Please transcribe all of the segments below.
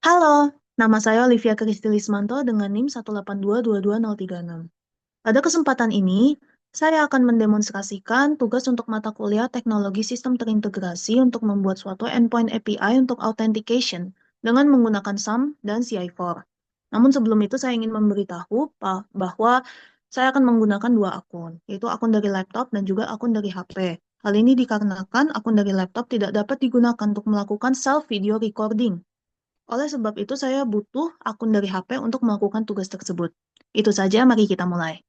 Halo, nama saya Olivia Kristilismanto dengan NIM 182222036. Pada kesempatan ini, saya akan mendemonstrasikan tugas untuk mata kuliah Teknologi Sistem Terintegrasi untuk membuat suatu endpoint API untuk authentication dengan menggunakan SAM dan CI4. Namun sebelum itu saya ingin memberitahu bahwa saya akan menggunakan dua akun, yaitu akun dari laptop dan juga akun dari HP. Hal ini dikarenakan akun dari laptop tidak dapat digunakan untuk melakukan self video recording. Oleh sebab itu, saya butuh akun dari HP untuk melakukan tugas tersebut. Itu saja, mari kita mulai.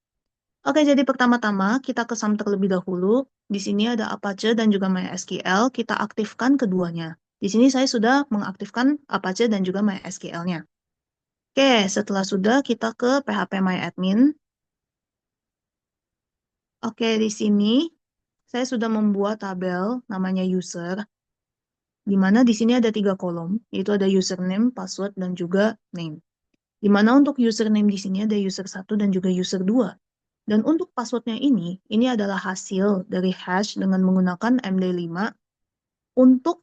Oke, jadi pertama-tama kita ke SAM terlebih dahulu. Di sini ada Apache dan juga MySQL. Kita aktifkan keduanya. Di sini saya sudah mengaktifkan Apache dan juga MySQL-nya. Oke, setelah sudah kita ke phpMyAdmin. Oke, di sini saya sudah membuat tabel namanya user, di mana di sini ada 3 kolom, yaitu ada username, password, dan juga name. Di mana untuk username di sini ada user 1 dan juga user 2. Dan untuk passwordnya ini adalah hasil dari hash dengan menggunakan MD5 untuk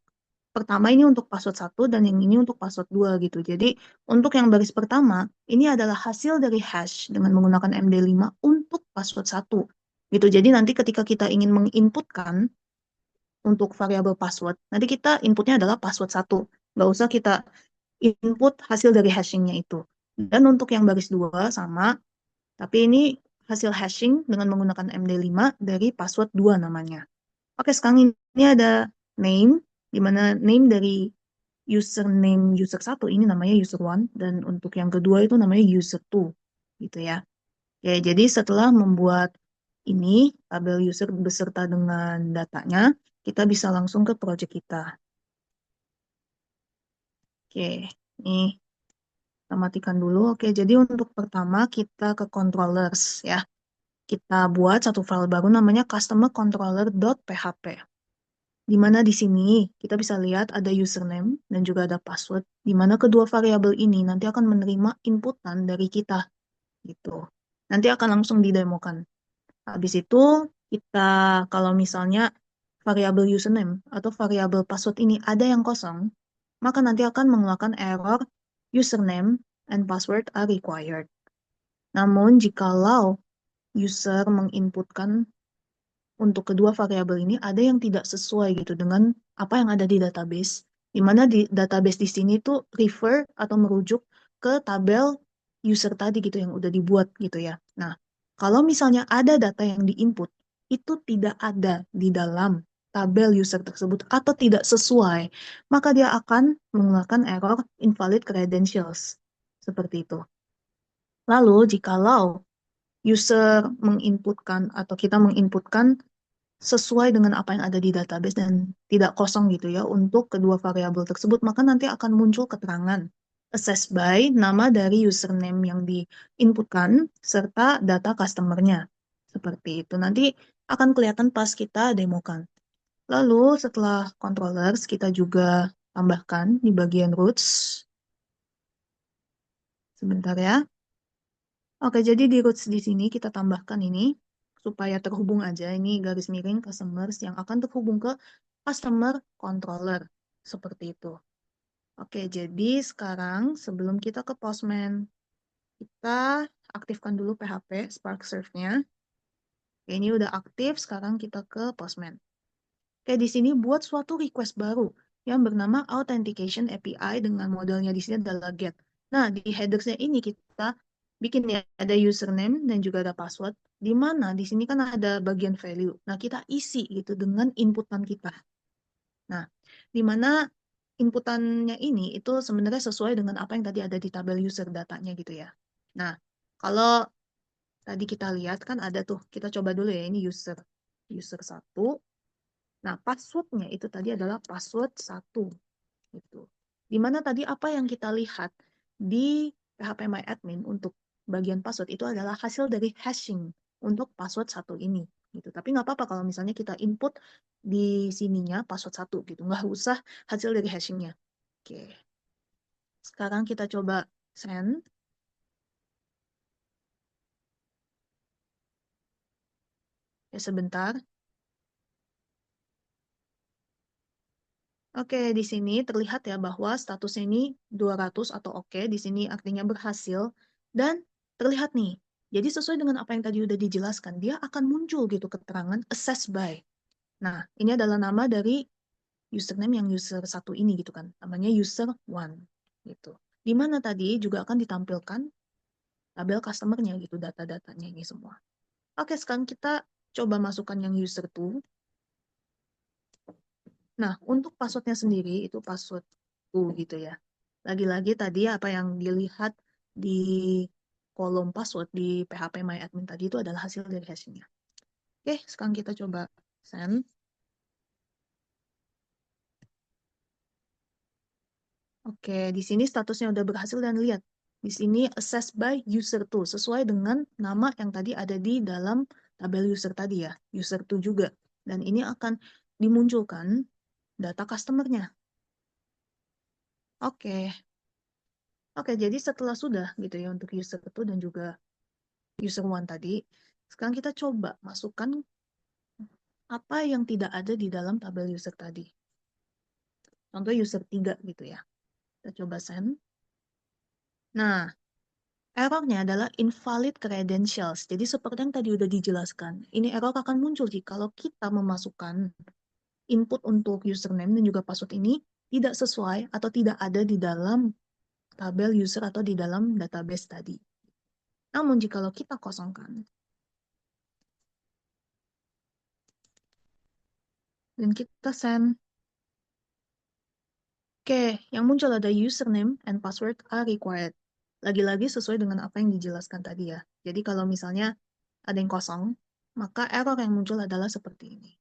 pertama ini untuk password 1 dan yang ini untuk password 2 gitu. Jadi untuk yang baris pertama, ini adalah hasil dari hash dengan menggunakan MD5 untuk password 1 gitu. Jadi nanti ketika kita ingin menginputkan untuk variabel password, nanti kita inputnya adalah password 1. Nggak usah kita input hasil dari hashingnya itu. Dan untuk yang baris 2 sama, tapi ini hasil hashing dengan menggunakan MD5 dari password 2 namanya. Oke, sekarang ini ada name, di mana name dari username user 1 ini namanya user 1, dan untuk yang kedua itu namanya user 2, gitu ya. Oke, jadi setelah membuat ini, tabel user beserta dengan datanya, kita bisa langsung ke project kita. Oke, nih kita matikan dulu. Oke, jadi untuk pertama kita ke controllers ya. Kita buat satu file baru namanya customercontroller.php. Di mana di sini kita bisa lihat ada username dan juga ada password, di mana kedua variabel ini nanti akan menerima inputan dari kita gitu. Nanti akan langsung didemokan. Habis itu kita kalau misalnya variabel username atau variabel password ini ada yang kosong, maka nanti akan mengeluarkan error username and password are required. Namun jikalau user menginputkan untuk kedua variabel ini ada yang tidak sesuai gitu dengan apa yang ada di database, di mana di database di sini tuh refer atau merujuk ke tabel user tadi gitu yang udah dibuat gitu ya. Nah, kalau misalnya ada data yang diinput itu tidak ada di dalam tabel user tersebut atau tidak sesuai, maka dia akan mengeluarkan error invalid credentials. Seperti itu. Lalu, jikalau user menginputkan atau kita menginputkan sesuai dengan apa yang ada di database dan tidak kosong gitu ya untuk kedua variabel tersebut, maka nanti akan muncul keterangan access by nama dari username yang diinputkan serta data customer-nya. Seperti itu. Nanti akan kelihatan pas kita demokan. Lalu setelah controllers, kita juga tambahkan di bagian roots. Sebentar ya. Oke, jadi di roots di sini kita tambahkan ini supaya terhubung aja. Ini garis miring customers yang akan terhubung ke customer controller. Seperti itu. Oke, jadi sekarang sebelum kita ke Postman, kita aktifkan dulu PHP Spark Serve-nya. Oke, ini udah aktif, sekarang kita ke Postman. Oke, di sini buat suatu request baru yang bernama Authentication API dengan modelnya di sini adalah GET. Nah, di headers-nya ini kita bikin ya, ada username dan juga ada password, di mana di sini kan ada bagian value. Nah, kita isi gitu dengan inputan kita. Nah, di mana inputannya ini itu sebenarnya sesuai dengan apa yang tadi ada di tabel user datanya gitu ya. Nah, kalau tadi kita lihat kan ada tuh, kita coba dulu ya, ini user 1. Nah, passwordnya itu tadi adalah password 1. Gitu. Dimana tadi apa yang kita lihat di phpMyAdmin untuk bagian password itu adalah hasil dari hashing untuk password 1 ini. Gitu. Tapi nggak apa-apa kalau misalnya kita input di sininya password 1 gitu. Nggak usah hasil dari hashingnya. Oke. Sekarang kita coba send. Ya, sebentar. Oke, di sini terlihat ya bahwa statusnya ini 200 atau oke, di sini artinya berhasil. Dan terlihat nih, jadi sesuai dengan apa yang tadi udah dijelaskan, dia akan muncul gitu keterangan assessed by. Nah, ini adalah nama dari username yang user satu ini gitu kan, namanya user one gitu. Di mana tadi juga akan ditampilkan tabel customer-nya gitu, data-datanya ini semua. Oke, sekarang kita coba masukkan yang user two. Nah, untuk passwordnya sendiri itu password two gitu ya. Lagi-lagi tadi apa yang dilihat di kolom password di PHP My Admin tadi itu adalah hasil dari hashingnya. Oke, sekarang kita coba send. Oke, di sini statusnya udah berhasil dan lihat. Di sini assessed by user 2 sesuai dengan nama yang tadi ada di dalam tabel user tadi ya, user 2 juga. Dan ini akan dimunculkan data customer-nya. Oke. Oke, jadi setelah sudah gitu ya untuk user 2 dan juga user 1 tadi, sekarang kita coba masukkan apa yang tidak ada di dalam tabel user tadi. Contoh user 3 gitu ya. Kita coba send. Nah, errornya adalah invalid credentials. Jadi seperti yang tadi udah dijelaskan, ini error akan muncul jika kalau kita memasukkan input untuk username dan juga password ini tidak sesuai atau tidak ada di dalam tabel user atau di dalam database tadi. Namun jika kita kosongkan dan kita send, oke, yang muncul ada username and password are required. Lagi-lagi sesuai dengan apa yang dijelaskan tadi ya. Jadi kalau misalnya ada yang kosong, maka error yang muncul adalah seperti ini.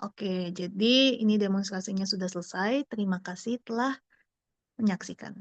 Oke, jadi ini demonstrasinya sudah selesai. Terima kasih telah menyaksikan.